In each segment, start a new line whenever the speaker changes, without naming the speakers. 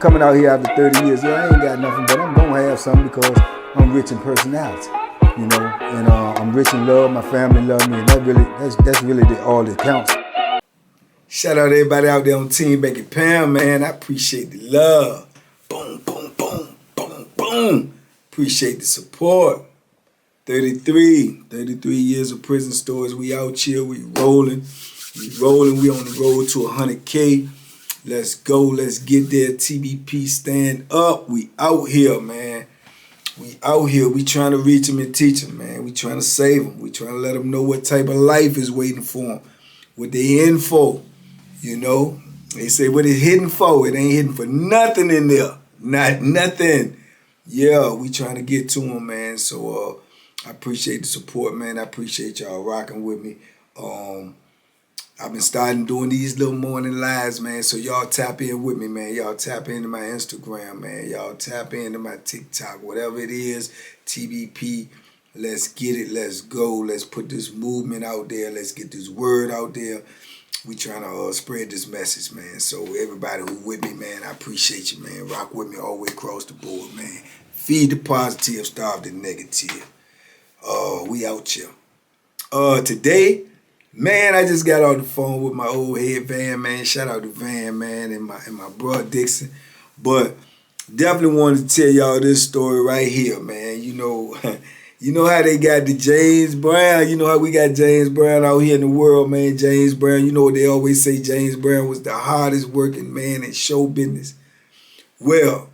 coming out here after 30 years. Yeah, I ain't got nothing, but I'm gonna have something because I'm rich in personality, you know, and I'm rich in love. My family love me, and that's really all that counts. Shout out to everybody out there on Team Banky Pound, man. I appreciate the love. Boom, boom, boom, boom, boom. Appreciate the support. 33 years of prison stories. We out here, we rolling. We on the road to 100K. Let's go, let's get there. TBP, stand up. We out here, man. We out here. We trying to reach them and teach them, man. We trying to save them. We trying to let them know what type of life is waiting for them. What they in for, you know. They say what it's hidden for. It ain't hidden for nothing in there. Not nothing. Yeah, we trying to get to them, man. So I appreciate the support, man. I appreciate y'all rocking with me. I've been starting doing these little morning lives, man. So y'all tap in with me, man. Y'all tap into my Instagram, man. Y'all tap into my TikTok, whatever it is. TBP, let's get it. Let's go. Let's put this movement out there. Let's get this word out there. We trying to spread this message, man. So everybody who with me, man, I appreciate you, man. Rock with me all the way across the board, man. Feed the positive, starve the negative. We out here. Today, man, I just got off the phone with my old head Van, man. Shout out to Van, man, and my bro Dixon. But definitely wanted to tell y'all this story right here, man. You know, you know how they got the James Brown. You know how we got James Brown out here in the world, man. James Brown, you know what they always say, James Brown was the hardest working man in show business. Well,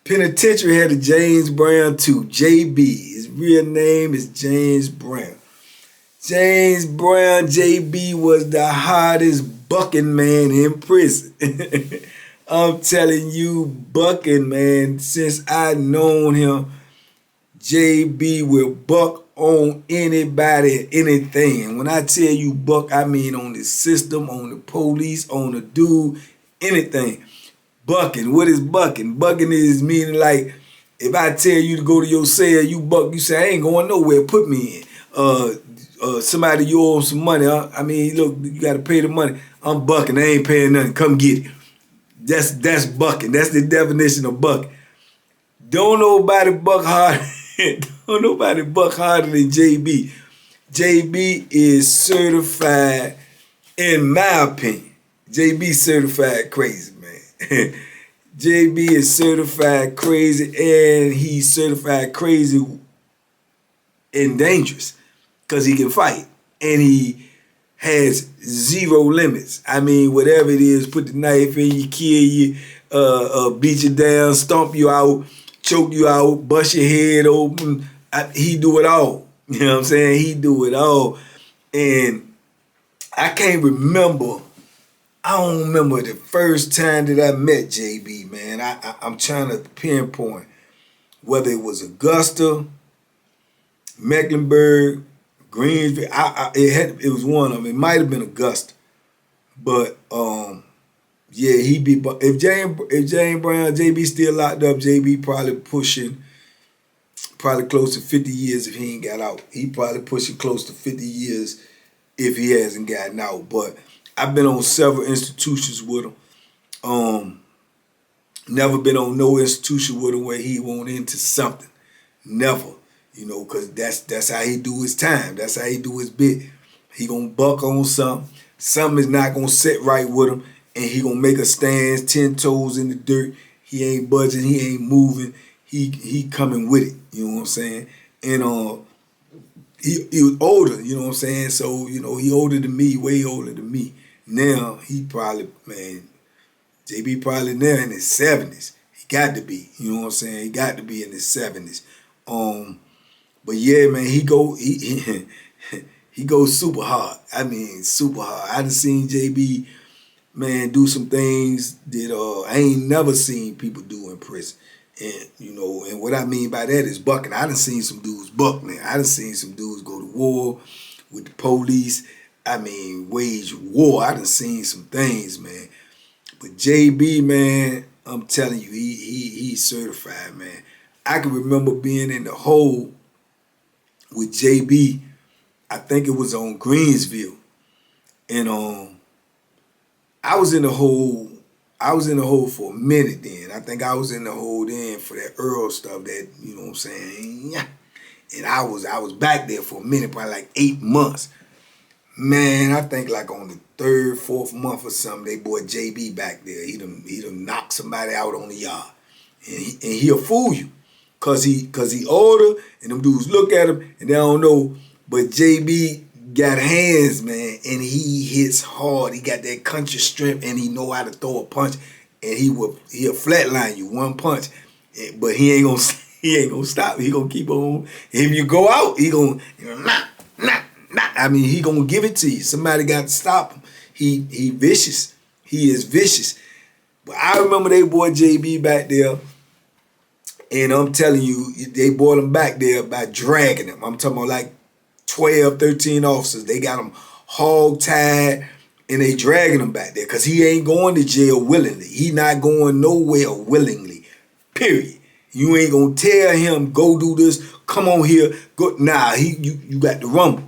penitentiary had a James Brown too, JB. His real name is James Brown. James Brown, JB, was the hardest bucking man in prison. I'm telling you, bucking, man, since I known him, JB will buck on anybody and anything. When I tell you buck, I mean on the system, on the police, on the dude, anything. Bucking, what is bucking? Bucking is meaning like, if I tell you to go to your cell, you buck, you say, I ain't going nowhere, put me in. Somebody you owe some money, huh? I mean, look, you got to pay the money. I'm bucking, I ain't paying nothing, come get it. That's bucking, that's the definition of bucking. Don't nobody buck harder, don't nobody buck harder than JB. JB is certified, in my opinion, JB certified crazy, man. JB is certified crazy, and he's certified crazy and dangerous. Because he can fight, and he has zero limits. I mean, whatever it is, put the knife in you, kill you, beat you down, stomp you out, choke you out, bust your head open. He do it all. You know what I'm saying? He do it all. And I can't remember, I don't remember the first time that I met JB, man. I'm trying to pinpoint whether it was Augusta, Mecklenburg, Greensville, it was one of them. It might have been Augusta, but yeah, if James Brown, JB still locked up, JB probably pushing close to 50 years if he ain't got out. He probably pushing close to 50 years if he hasn't gotten out. But I've been on several institutions with him. Never been on no institution with him where he went into something. Never. You know, because that's how he do his time. That's how he do his bit. He gonna buck on something. Something is not gonna sit right with him, and he gonna make a stand 10 toes in the dirt. He ain't budging. He ain't moving. He coming with it. You know what I'm saying? And he was older. You know what I'm saying? So you know he older than me, way older than me. Now he probably, man, JB probably now in his 70s. He got to be. You know what I'm saying? He got to be in his 70s. But yeah, man, he goes super hard. I mean, super hard. I done seen JB, man, do some things that I ain't never seen people do in prison. And, you know, and what I mean by that is bucking. I done seen some dudes buck, man. I done seen some dudes go to war with the police. I mean, wage war. I done seen some things, man. But JB, man, I'm telling you, he's certified, man. I can remember being in the hole with JB, I think it was on Greensville. And I was in the hole
I was in the hole for a minute then. I think I was in the hole then for that Earl stuff that, you know what I'm saying? Yeah. And I was back there for a minute, probably like 8 months. Man, I think like on the 3rd, 4th month or something, they brought JB back there. He done knocked somebody out on the yard. And he'll fool you. Cause he older and them dudes look at him and they don't know. But JB got hands, man, and he hits hard. He got that country strength and he know how to throw a punch. And he'll flatline you one punch. But he ain't gonna stop. He gonna keep on. If you go out, he gonna nah. I mean, he gonna give it to you. Somebody got to stop him. He vicious. He is vicious. But I remember they brought JB back there. And I'm telling you, they brought him back there by dragging him. I'm talking about like 12, 13 officers. They got him hog-tied and they dragging him back there because he ain't going to jail willingly. He not going nowhere willingly, period. You ain't going to tell him, go do this, come on here. Go. Nah, you got the rumble.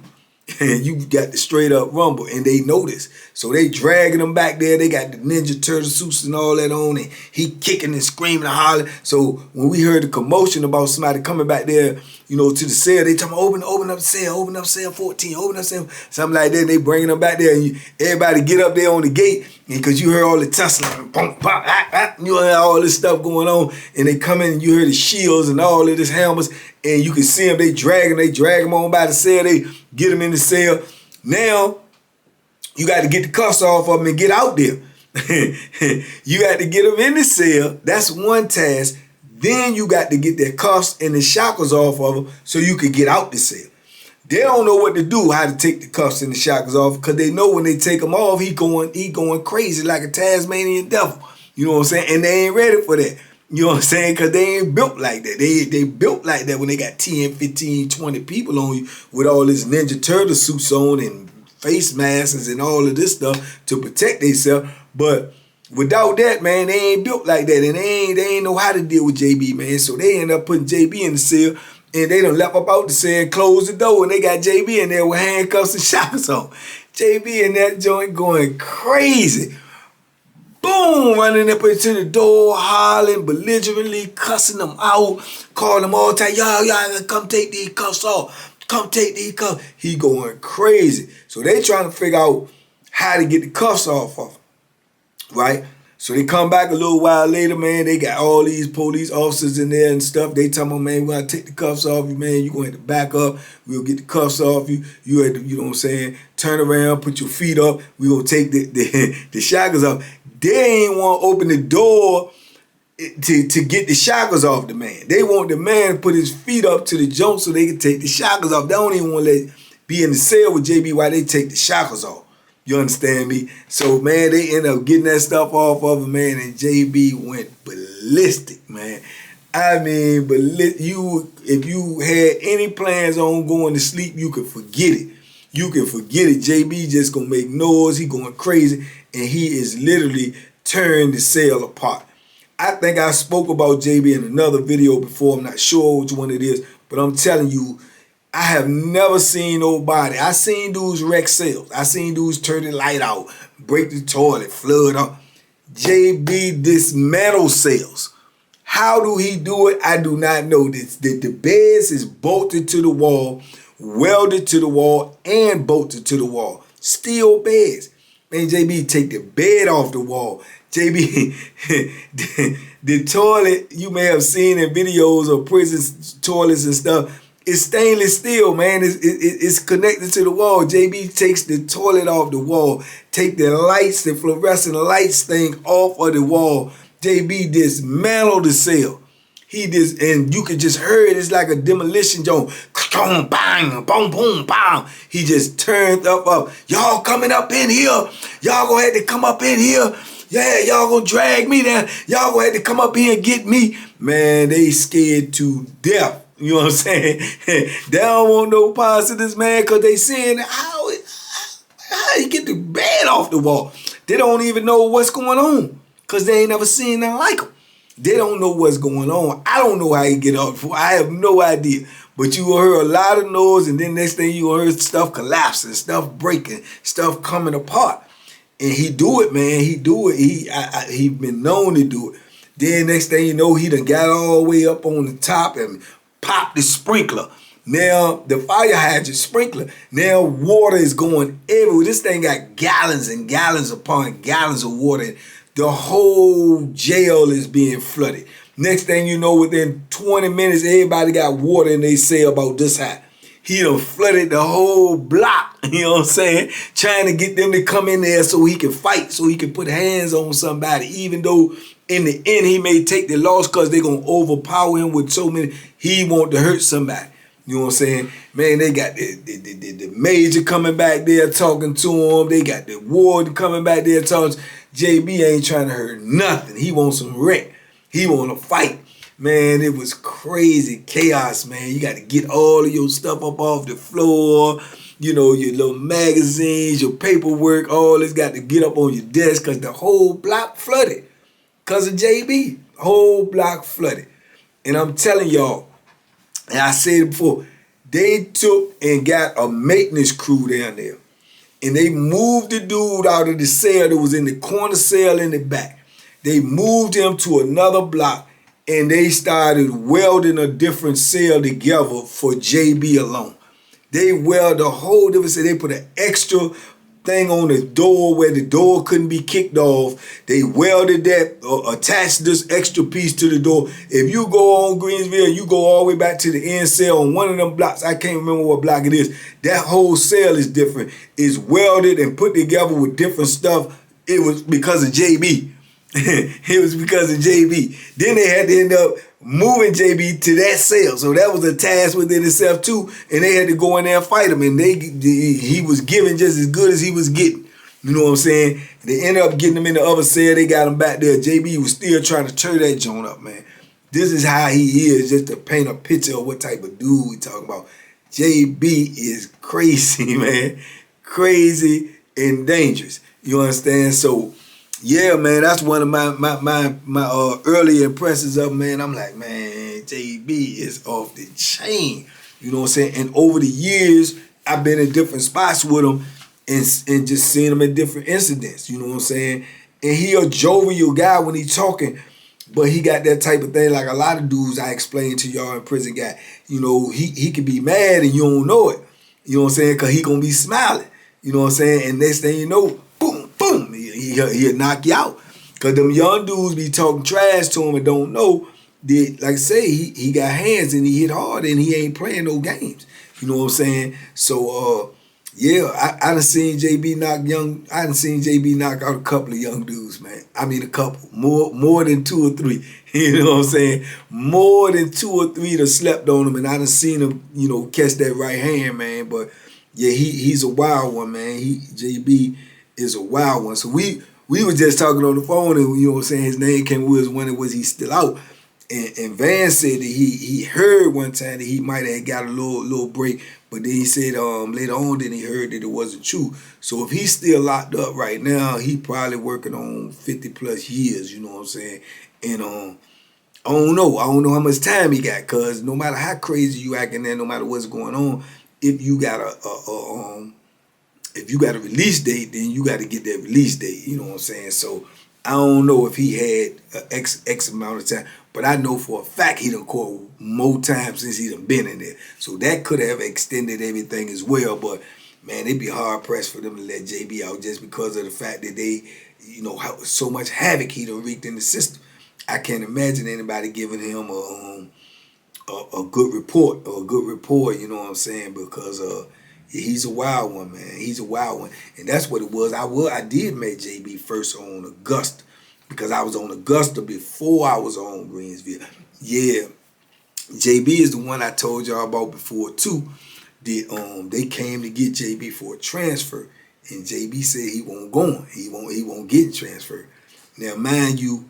And you got the straight up rumble, and they know this. So they dragging him back there. They got the Ninja Turtle suits and all that on, and he kicking and screaming and hollering. So when we heard the commotion about somebody coming back there, you know, to the cell, they talking about open up cell 14, open up cell, something like that. And they bringing them back there, and everybody get up there on the gate, because you heard all the tussling, you heard all this stuff going on, and they come in and you hear the shields and all of this hammers, and you can see them, they drag them on by the cell, they get them in the cell. Now, you got to get the cuffs off of them and get out there. You got to get them in the cell. That's one task. Then you got to get their cuffs and the shackles off of them so you can get out the cell. They don't know what to do, how to take the cuffs and the shackles off, because they know when they take them off, he going crazy like a Tasmanian devil. You know what I'm saying? And they ain't ready for that. You know what I'm saying? Because they ain't built like that. They built like that when they got 10, 15, 20 people on you with all this Ninja Turtle suits on and face masks and all of this stuff to protect themselves. But without that, man, they ain't built like that. And they ain't know how to deal with JB, man. So they end up putting JB in the cell. And they done left up out the cell and closed the door. And they got JB in there with handcuffs and shackles on. JB in that joint going crazy. Boom, running up into the door, hollering, belligerently, cussing them out, calling them all the time, y'all, come take these cuffs off. Come take these cuffs. He going crazy. So they trying to figure out how to get the cuffs off of him, right? So they come back a little while later, man. They got all these police officers in there and stuff. They tell me, man, we gotta take the cuffs off you, man. You gonna have to back up. We'll get the cuffs off you. You had to, you know what I'm saying, turn around, put your feet up. We gonna take the shackles off. They ain't want to open the door to get the shackles off the man. They want the man to put his feet up to the jump so they can take the shackles off. They don't even want to be in the cell with JB while they take the shackles off. You understand me? So, man, they end up getting that stuff off of him, man, and JB went ballistic, man. I mean, if you had any plans on going to sleep, you could forget it. You can forget it. JB just gonna make noise. He going crazy, and he is literally tearing the cell apart. I think I spoke about JB in another video before. I'm not sure which one it is, but I'm telling you, I have never seen nobody. I seen dudes wreck cells. I seen dudes turn the light out, break the toilet, flood up. JB dismantle cells. How do he do it? I do not know. The beds is bolted to the wall, welded to the wall, and bolted to the wall. Steel beds. Man, JB take the bed off the wall. JB, the toilet you may have seen in videos of prison toilets and stuff, it's stainless steel, man. It's connected to the wall. JB takes the toilet off the wall, take the lights, the fluorescent lights thing off of the wall. JB dismantled the cell. And you can just hear it. It's like a demolition joint. Bang, boom, boom, bang. He just turned up. Y'all coming up in here. Y'all gonna have to come up in here. Yeah, y'all gonna drag me down. Y'all gonna have to come up here and get me. Man, they scared to death. You know what I'm saying? They don't want no parts of this, man, because they saying how you get the bed off the wall. They don't even know what's going on because they ain't never seen nothing like them. They don't know what's going on. I don't know how you get off. I have no idea. But you will hear a lot of noise, and then next thing you will hear stuff collapsing, stuff breaking, stuff coming apart. And he do it, man. He do it. He been known to do it. Then next thing you know, he done got all the way up on the top and popped the sprinkler. Now, the fire hydrant sprinkler, now water is going everywhere. This thing got gallons and gallons upon gallons of water. The whole jail is being flooded. Next thing you know, within 20 minutes, everybody got water in their cell about this high. He done flooded the whole block, you know what I'm saying? Trying to get them to come in there so he can fight, so he can put hands on somebody, even though in the end he may take the loss because they're going to overpower him with so many. He want to hurt somebody. You know what I'm saying? Man, they got the major coming back there talking to him. They got the warden coming back there talking. JB ain't trying to hurt nothing. He wants some wreck. He want to fight. Man, it was crazy chaos, man. You got to get all of your stuff up off the floor. You know, your little magazines, your paperwork, all this got to get up on your desk because the whole block flooded because of JB. Whole block flooded. And I'm telling y'all, and I said it before, they took and got a maintenance crew down there. And they moved the dude out of the cell that was in the corner cell in the back. They moved him to another block. And they started welding a different cell together for JB alone. They welded a whole different cell. They put an extra thing on the door where the door couldn't be kicked off. They welded that, attached this extra piece to the door. If you go on Greensville, you go all the way back to the end cell on one of them blocks. I can't remember what block it is. That whole cell is different. It's welded and put together with different stuff. It was because of JB. It was because of JB. Then they had to end up moving JB to that cell. So that was a task within itself too. And they had to go in there and fight him. And he was giving just as good as he was getting. You know what I'm saying? They ended up getting him in the other cell. They got him back there. JB was still trying to tear that joint up, man. This is how he is, just to paint a picture of what type of dude we talking about. JB is crazy, man. Crazy and dangerous. You understand? So yeah, man, that's one of my early impressions of him, man. I'm like, man, JB is off the chain. You know what I'm saying? And over the years, I've been in different spots with him and just seeing him in different incidents. You know what I'm saying? And he a jovial guy when he talking, but he got that type of thing like a lot of dudes I explained to y'all in prison got. You know, he can be mad and you don't know it. You know what I'm saying? Because he going to be smiling. You know what I'm saying? And next thing you know, boom, boom, he'll knock you out. Because them young dudes be talking trash to him and don't know that, like I say, he got hands and he hit hard and he ain't playing no games. You know what I'm saying? So, yeah, I done seen JB knock out a couple of young dudes, man. I mean, a couple. More than 2 or 3. You know what I'm saying? More than 2 or 3 that slept on him, and I done seen him, you know, catch that right hand, man. But, yeah, he's a wild one, man. JB is a wild one. So we was just talking on the phone, and you know what I'm saying, his name came. We was wondering was he still out, and Van said that he heard one time that he might have got a little break, but then he said later on then he heard that it wasn't true. So if he's still locked up right now, he probably working on 50 plus years. You know what I'm saying? And I don't know how much time he got, cause no matter how crazy you acting there, no matter what's going on, if you got a release date, then you got to get that release date. You know what I'm saying? So I don't know if he had X amount of time, but I know for a fact he done caught more time since he done been in there. So that could have extended everything as well. But man, it'd be hard pressed for them to let JB out just because of the fact that they, you know, how so much havoc he done wreaked in the system. I can't imagine anybody giving him a good report you know what I'm saying? Because he's a wild one, man. He's a wild one. And that's what it was. I did make JB first on Augusta because I was on Augusta before I was on Greensville. Yeah. JB is the one I told y'all about before too. They came to get JB for a transfer. And JB said he won't go on. He won't get transferred. Now, mind you,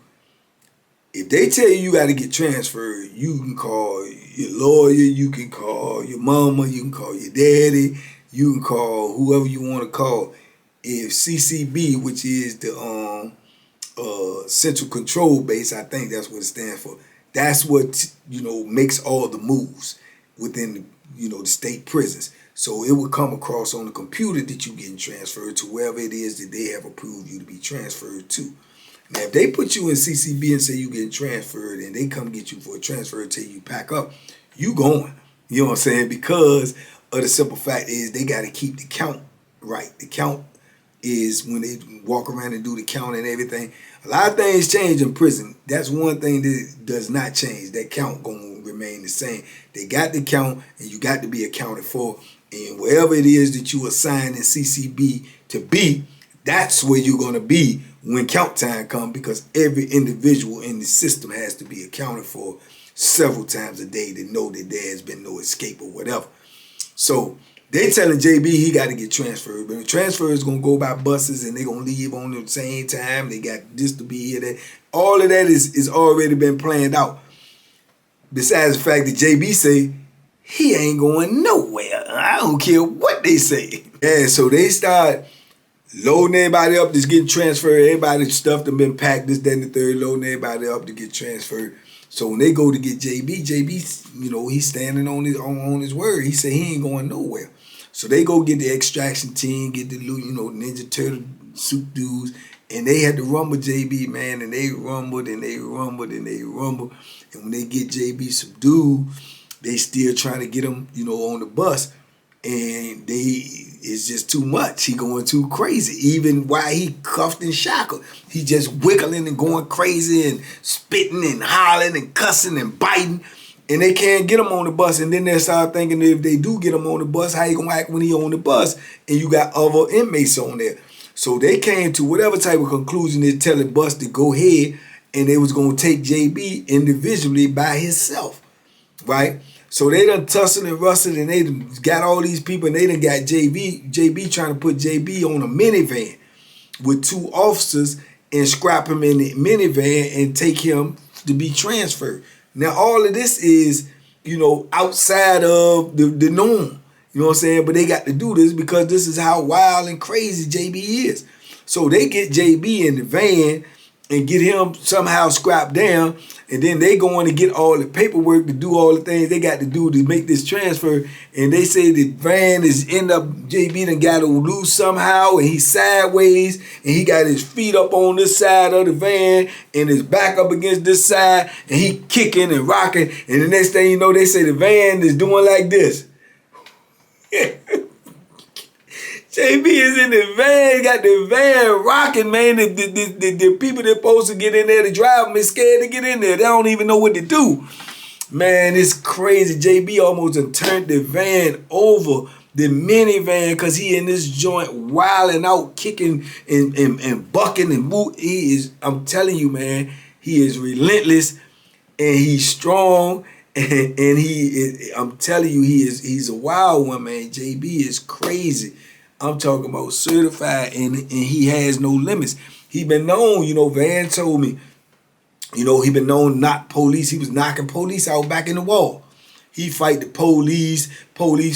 if they tell you got to get transferred, you can call your lawyer, you can call your mama, you can call your daddy, you can call whoever you want to call. If CCB, which is the Central Control Base, I think that's what it stands for. That's what, you know, makes all the moves within the, you know, the state prisons. So it would come across on the computer that you getting transferred to wherever it is that they have approved you to be transferred to. Now, if they put you in CCB and say you getting transferred and they come get you for a transfer until you pack up, you going. You know what I'm saying? Because of the simple fact is they got to keep the count right. The count is when they walk around and do the count and everything. A lot of things change in prison. That's one thing that does not change. That count going to remain the same. They got the count and you got to be accounted for. And wherever it is that you assign in CCB to be, that's where you're going to be when count time comes, because every individual in the system has to be accounted for several times a day to know that there has been no escape or whatever. So they telling JB he got to get transferred, but the transfer is going to go by buses and they're going to leave on the same time. They got this to be here, that. All of that is already been planned out. Besides the fact that JB say, he ain't going nowhere. I don't care what they say. Yeah, so they start loading everybody up that's getting transferred. Everybody's stuff done been packed, this, that, and the third, loading everybody up to get transferred. So when they go to get JB, you know, he's standing on his word. He said he ain't going nowhere. So they go get the extraction team, get the, you know, Ninja Turtle suit dudes, and they had to rumble JB, man, and they rumbled and they rumbled and they rumbled. And when they get JB subdued, they still trying to get him, you know, on the bus, and it's just too much. He going too crazy. Even while he cuffed and shackled, he just wiggling and going crazy and spitting and hollering and cussing and biting, and they can't get him on the bus. And then they start thinking that if they do get him on the bus, how he gonna act when he on the bus and you got other inmates on there? So they came to whatever type of conclusion they tell the bus to go ahead, and they was gonna take JB individually by himself, right? So they done tussled and rustled and they done got all these people, and they done got JB trying to put JB on a minivan with two officers and scrap him in the minivan and take him to be transferred. Now all of this is, you know, outside of the norm. You know what I'm saying? But they got to do this because this is how wild and crazy JB is. So they get JB in the van and get him somehow scrapped down, and then they go on to get all the paperwork to do all the things they got to do to make this transfer. And they say the van is JB done got to loose somehow, and he's sideways, and he got his feet up on this side of the van and his back up against this side, and he kicking and rocking, and the next thing you know, they say the van is doing like this. JB is in the van, got the van rocking, man. The people that supposed to get in there to drive them is scared to get in there. They don't even know what to do. Man, it's crazy. JB almost done turned the van over, the minivan, because he in this joint wilding out, kicking and bucking and he is, I'm telling you, man, he is relentless and he's strong. And he is, I'm telling you, he's a wild one, man. JB is crazy. I'm talking about certified, and he has no limits. He been known, you know, Van told me, you know, he been known to knock police. He was knocking police out back in the wall. He fight the police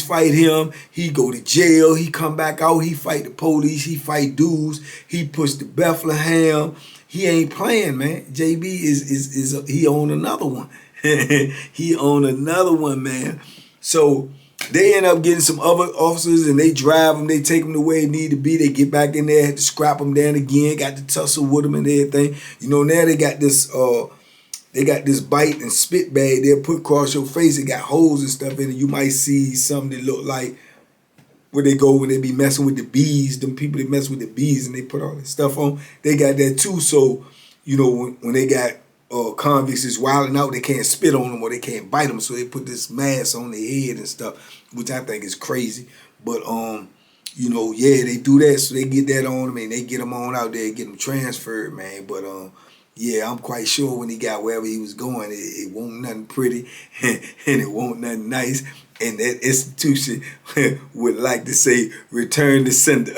fight him. He go to jail, he come back out, he fight the police, he fight dudes, he push the Bethlehem. He ain't playing, man. JB is he on another one. He on another one, man. So they end up getting some other officers and they drive them, they take them the way it need to be. They get back in there, had to scrap them down again, got to tussle with them and everything. You know, now they got this bite and spit bag they'll put across your face. It got holes and stuff in it. You might see something that look like where they go when they be messing with the bees, them people that mess with the bees and they put all that stuff on. They got that too. So, you know, when they got convicts is wilding out, they can't spit on them or they can't bite them, so they put this mask on their head and stuff, which I think is crazy. But you know, yeah, they do that, so they get that on them and they get them on out there, get them transferred, man. But yeah, I'm quite sure when he got wherever he was going, it won't nothing pretty and it won't nothing nice. And that institution would like to say, return the sender,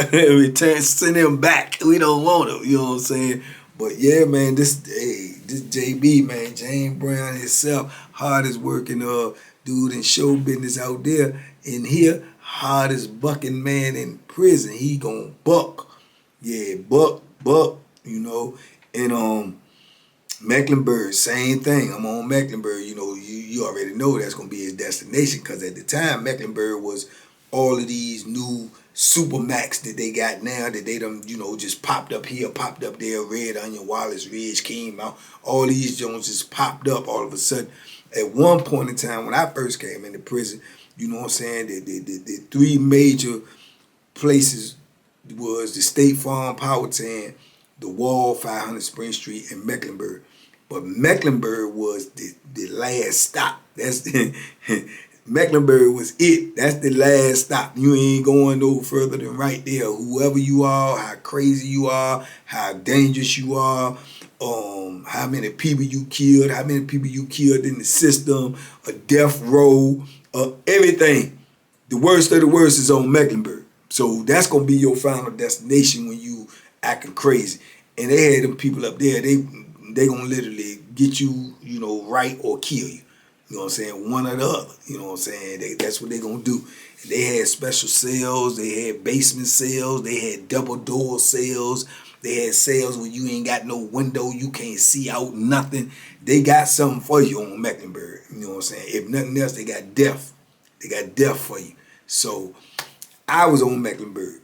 send him back. We don't want him, you know what I'm saying? But yeah, man, this JB, man, James Brown himself, hardest working dude in show business out there. In here, hardest bucking man in prison. He gonna buck. Yeah, buck, you know. And Mecklenburg, same thing. I'm on Mecklenburg, you know, you already know that's gonna be his destination, because at the time Mecklenburg was all of these new Supermax that they got now that they done, just popped up here, popped up there. Red Onion, Wallace Ridge came out. All these Jones just popped up all of a sudden. At one point in time, when I first came into prison, you know what I'm saying, the three major places was the State Farm Powhatan, the Wall, 500 Spring Street, and Mecklenburg. But Mecklenburg was the last stop. That's Mecklenburg was it. That's the last stop. You ain't going no further than right there. Whoever you are, how crazy you are, how dangerous you are, how many people you killed, how many people you killed in the system, a death row, everything. The worst of the worst is on Mecklenburg. So that's gonna be your final destination when you acting crazy. And they had them people up there. They gonna literally get you, right or kill you. You know what I'm saying? One or the other. You know what I'm saying? That's what they gonna do. And they had special cells. They had basement cells. They had double door cells. They had cells where you ain't got no window. You can't see out nothing. They got something for you on Mecklenburg. You know what I'm saying? If nothing else, they got death. They got death for you. So I was on Mecklenburg,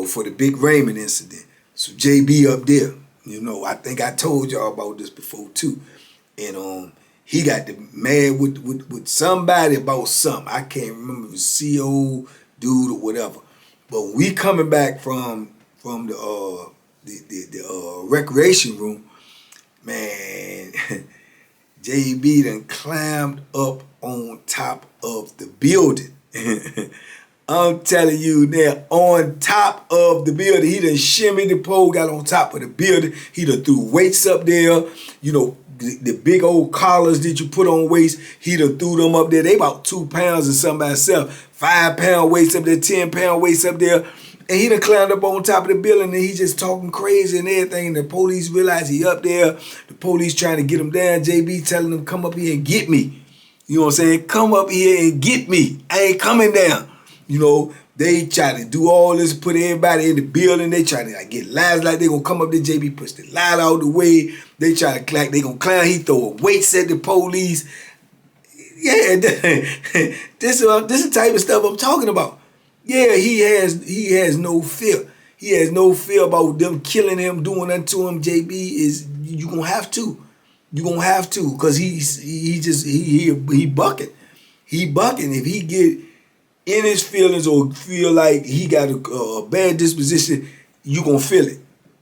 for the big Raymond incident. So JB up there, I think I told y'all about this before too. And he got mad with somebody about something. I can't remember if it was CO dude or whatever. But we coming back from the recreation room, man. JB done climbed up on top of the building. I'm telling you, they're on top of the building. He done shimmied the pole, got on top of the building. He done threw weights up there. The big old collars that you put on weights, he done threw them up there. They about 2 pounds or something by itself. 5 pound weights up there, 10 pound weights up there. And he done climbed up on top of the building and he just talking crazy and everything. And the police realize he up there. The police trying to get him down. JB telling him, come up here and get me. You know what I'm saying? Come up here and get me. I ain't coming down. They try to do all this, put everybody in the building. They try to get lies like they gonna come up there. JB push the light out the way. They try to clack. They gonna clown. He throwing weights at the police. Yeah, this is the type of stuff I'm talking about. Yeah, he has no fear. He has no fear about them killing him, doing that to him. JB is you gonna have to. You gonna have to, because he bucking. He bucking. If he get in his feelings or feel like he got a bad disposition, you gonna feel it.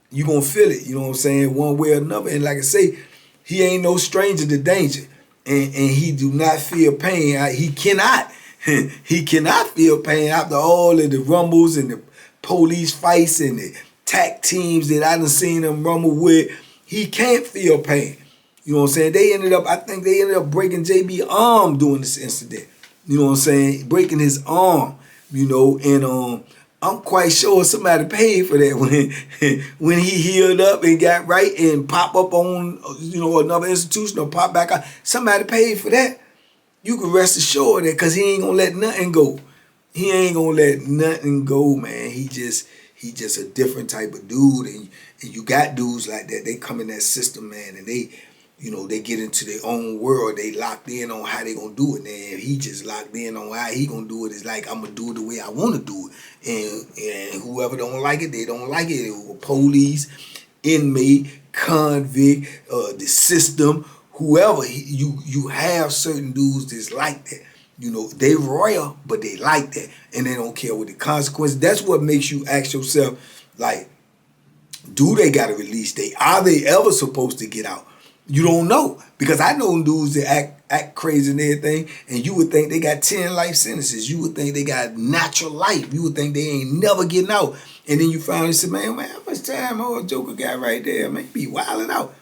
You gonna feel it, you know what I'm saying, one way or another. And like I say, he ain't no stranger to danger. And he do not feel pain. He cannot. He cannot feel pain after all of the rumbles and the police fights and the TAC teams that I done seen him rumble with. He can't feel pain. You know what I'm saying? I think they ended up breaking JB's arm doing this incident. You know what I'm saying? Breaking his arm, and I'm quite sure somebody paid for that when he healed up and got right and pop up on, another institution or pop back out. Somebody paid for that. You can rest assured that, because he ain't gonna let nothing go. He ain't gonna let nothing go, man. He just a different type of dude, and you got dudes like that. They come in that system, man, and they get into their own world. They locked in on how they gonna do it. And he just locked in on how he gonna do it. It's like, I'm gonna do it the way I wanna do it. And whoever don't like it, they don't like it. Police, inmate, convict, the system, whoever. You have certain dudes that's like that. They royal, but they like that. And they don't care what the consequences. That's what makes you ask yourself, like, do they got a release date? Are they ever supposed to get out? You don't know, because I know dudes that act crazy and everything, and you would think they got 10 life sentences. You would think they got natural life. You would think they ain't never getting out. And then you finally say, man, how much time old Joker got right there? Man, he be wilding out.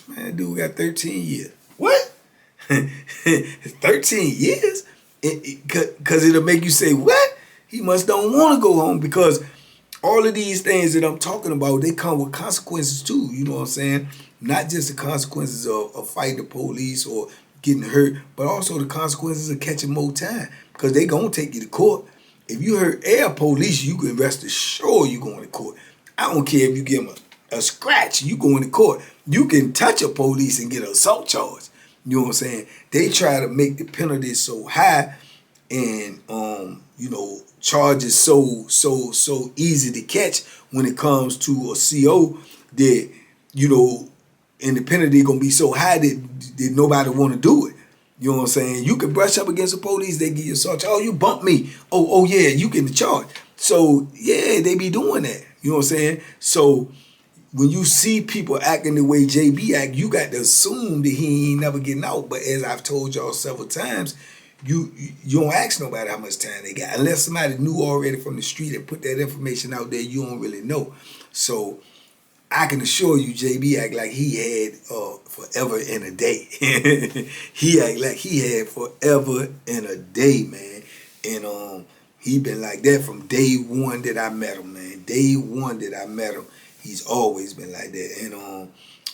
Man, dude got 13 years. What? 13 years? Because it'll make you say, what? He must don't want to go home, because all of these things that I'm talking about, they come with consequences too. You know what I'm saying? Not just the consequences of fighting the police or getting hurt, but also the consequences of catching more time, because they going to take you to court. If you hurt air police, you can rest assured you going to court. I don't care if you give them a scratch, you going to court. You can touch a police and get an assault charge. You know what I'm saying? They try to make the penalty so high and you know, charges so easy to catch when it comes to a CO that, you know, and the penalty gonna be so high that nobody want to do it. You know what I'm saying? You can brush up against the police, they give you a charge. Oh, you bumped me. Oh yeah, you get the charge. So yeah, they be doing that. You know what I'm saying? So when you see people acting the way JB act, you got to assume that he ain't never getting out. But as I've told y'all several times, you don't ask nobody how much time they got. Unless somebody knew already from the street and put that information out there, you don't really know. So I can assure you, JB act like he had forever and a day. He act like he had forever and a day, man. And he been like that from day one that I met him, man. Day one that I met him, he's always been like that. And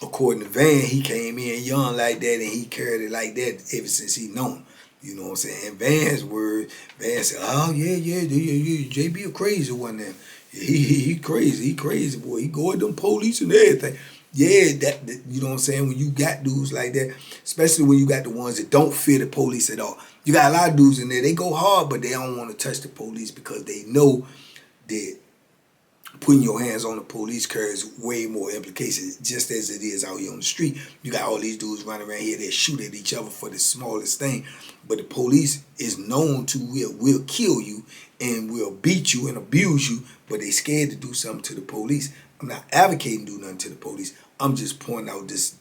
according to Van, he came in young like that, and he carried it like that ever since he known him. You know what I'm saying? And Van's word, Van said, "Oh yeah, JB a crazy one now. He crazy boy. He go at them police and everything." Yeah, that you know what I'm saying? When you got dudes like that, especially when you got the ones that don't fear the police at all. You got a lot of dudes in there, they go hard, but they don't want to touch the police because they know that putting your hands on the police carries way more implications, just as it is out here on the street. You got all these dudes running around here that shoot at each other for the smallest thing, but the police is known to will kill you and will beat you and abuse you, but they scared to do something to the police. I'm not advocating do nothing to the police. I'm just pointing out this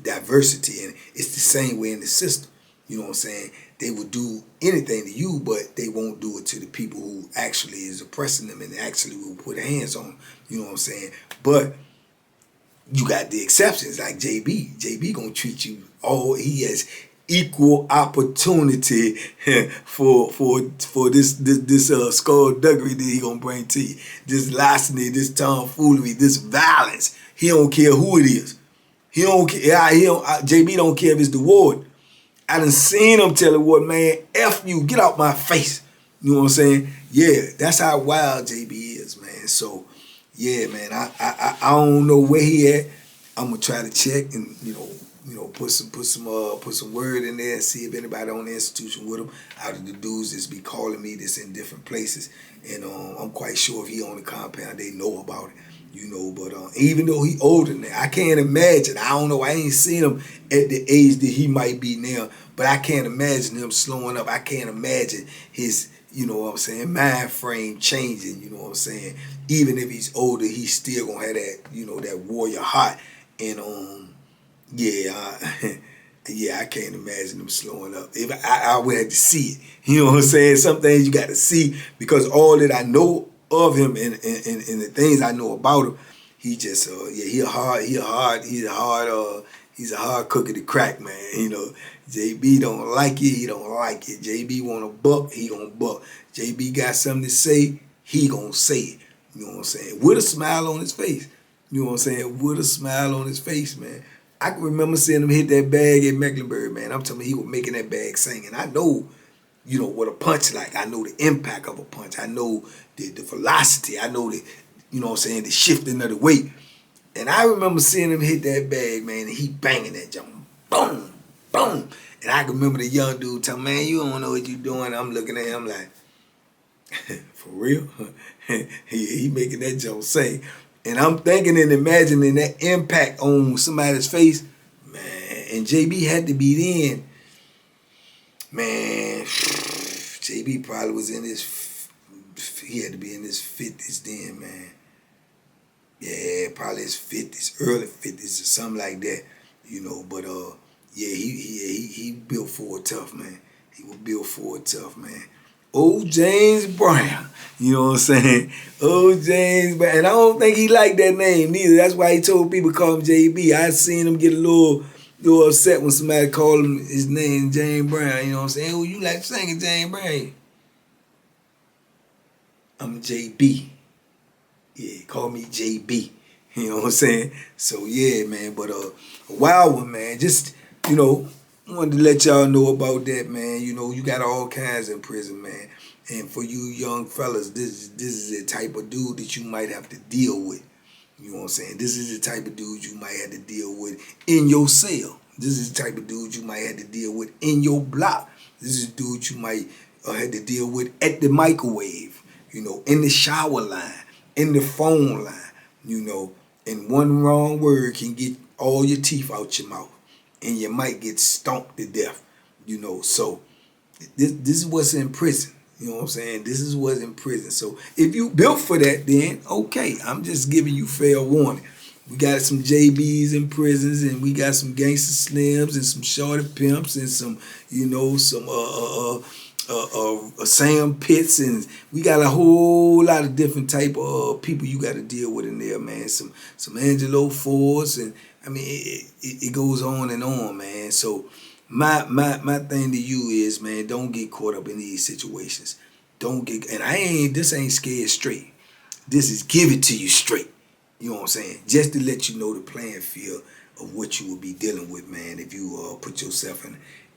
diversity, and it's the same way in the system. You know what I'm saying? They will do anything to you, but they won't do it to the people who actually is oppressing them and actually will put hands on them. You know what I'm saying? But you got the exceptions like JB. JB gonna treat you he has equal opportunity for this skullduggery that he gonna bring to you. This larceny, this tomfoolery, this violence. He don't care who it is. He don't care. JB don't care if it's the ward. I done seen him tell the ward, man, F you, get out my face. You know what I'm saying? Yeah, that's how wild JB is, man. So yeah, man, I don't know where he at. I'm gonna try to check and you know put some word in there and see if anybody on the institution with him out of the dudes that's be calling me that's in different places. And I'm quite sure if he on the compound, they know about it. You know, but even though he older than that, I can't imagine. I don't know. I ain't seen him at the age that he might be now, but I can't imagine him slowing up. I can't imagine his, you know what I'm saying, mind frame changing. You know what I'm saying. Even if he's older, he's still gonna have that, you know, that warrior heart. And yeah, I can't imagine him slowing up. If I would have to see it. You know what I'm saying. Some things you got to see because all that I know of him and the things I know about him, he just he's a hard cookie to crack, man. You know, JB don't like it, he don't like it. JB want to buck, he gonna buck. JB got something to say, he gonna say it. You know what I'm saying? With a smile on his face. You know what I'm saying? With a smile on his face, man. I can remember seeing him hit that bag at Mecklenburg, man. I'm telling you, he was making that bag sing. And I know, you know, what a punch like. I know the impact of a punch. I know the velocity. I know the, you know what I'm saying, the shifting of the weight. And I remember seeing him hit that bag, man, and he banging that jump. Boom, boom. And I can remember the young dude telling me, man, you don't know what you're doing. I'm looking at him like, for real? he making that jump sing. And I'm thinking and imagining that impact on somebody's face, man. And JB had to be then. Man, JB probably was in he had to be in his 50s then, man. Yeah, probably his 50s, early 50s or something like that, you know. But yeah, he built for it tough, man. He was built for it tough, man. Old James Brown, you know what I'm saying? Old James Brown, and I don't think he liked that name neither. That's why he told people to call him JB. I seen him get a little upset when somebody called him his name James Brown. You know what I'm saying? Oh, you like singing James Brown? I'm JB. Yeah, call me JB. You know what I'm saying? So yeah, man. But a wild one, man. Just, you know, wanted to let y'all know about that, man. You know, you got all kinds in prison, man. And for you young fellas, this is the type of dude that you might have to deal with. You know what I'm saying? This is the type of dude you might have to deal with in your cell. This is the type of dude you might have to deal with in your block. This is a dude you might have to deal with at the microwave, you know, in the shower line, in the phone line, you know, and one wrong word can get all your teeth out your mouth, and you might get stomped to death, you know. So this is what's in prison. You know what I'm saying? This is what's in prison. So if you built for that, then okay, I'm just giving you fair warning. We got some JBs in prisons, and we got some gangster slims and some shorty pimps and some, you know, some Sam Pitts, and we got a whole lot of different type of people you got to deal with in there, man. Some Angelo Fords, and I mean it goes on and on, man. So my thing to you is, man, don't get caught up in these situations. Don't get, and this ain't scared straight. This is give it to you straight. You know what I'm saying? Just to let you know the playing field of what you will be dealing with, man, if you put yourself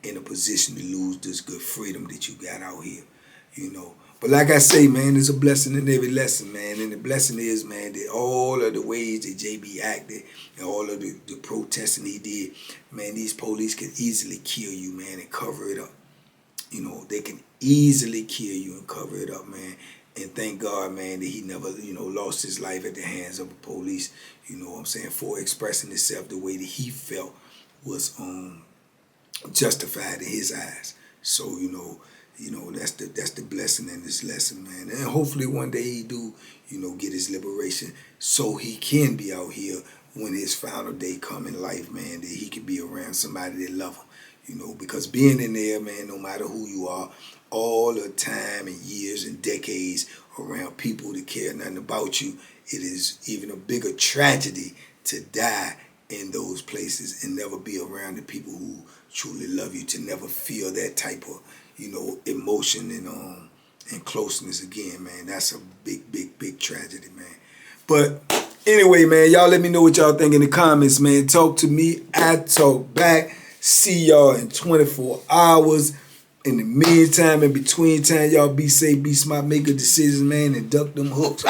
in a position to lose this good freedom that you got out here, you know. But like I say, man, there's a blessing in every lesson, man. And the blessing is, man, that all of the ways that JB acted and all of the protesting he did, man, these police can easily kill you, man, and cover it up. You know, they can easily kill you and cover it up, man. And thank God, man, that he never, you know, lost his life at the hands of the police, you know what I'm saying, for expressing himself the way that he felt was justified in his eyes. So, you know, that's the blessing in this lesson, man. And hopefully one day he do, you know, get his liberation so he can be out here when his final day come in life, man, that he can be around somebody that love him, you know, because being in there, man, no matter who you are, all the time and years and decades around people that care nothing about you, it is even a bigger tragedy to die in those places and never be around the people who truly love you, to never feel that type of, you know, emotion and closeness again, man. That's a big tragedy, man. But anyway, man, y'all let me know what y'all think in the comments, man. Talk to me, I talk back. See y'all in 24 hours. In the meantime, in between time, y'all be safe, be smart, make good decisions, man, and duck them hooks.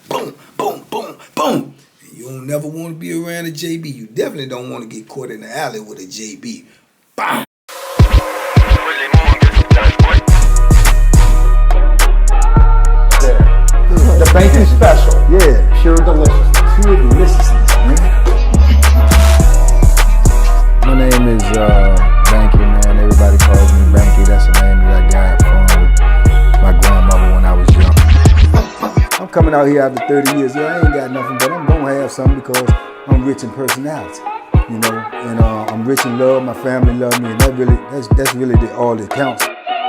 Boom, boom, boom, boom. And you don't never want to be around a JB. You definitely don't want to get caught in the alley with a JB. Bam.
The banking special.
Yeah.
Pure deliciousness.
Pure deliciousness, man. My name is Banky, man. Everybody calls me Banky. That's the name that I got from my grandmother when I was young. I'm coming out here after 30 years. Yeah, I ain't got nothing, but I'm gonna have something because I'm rich in personality, you know, and I'm rich in love. My family love me, and that's really all that counts.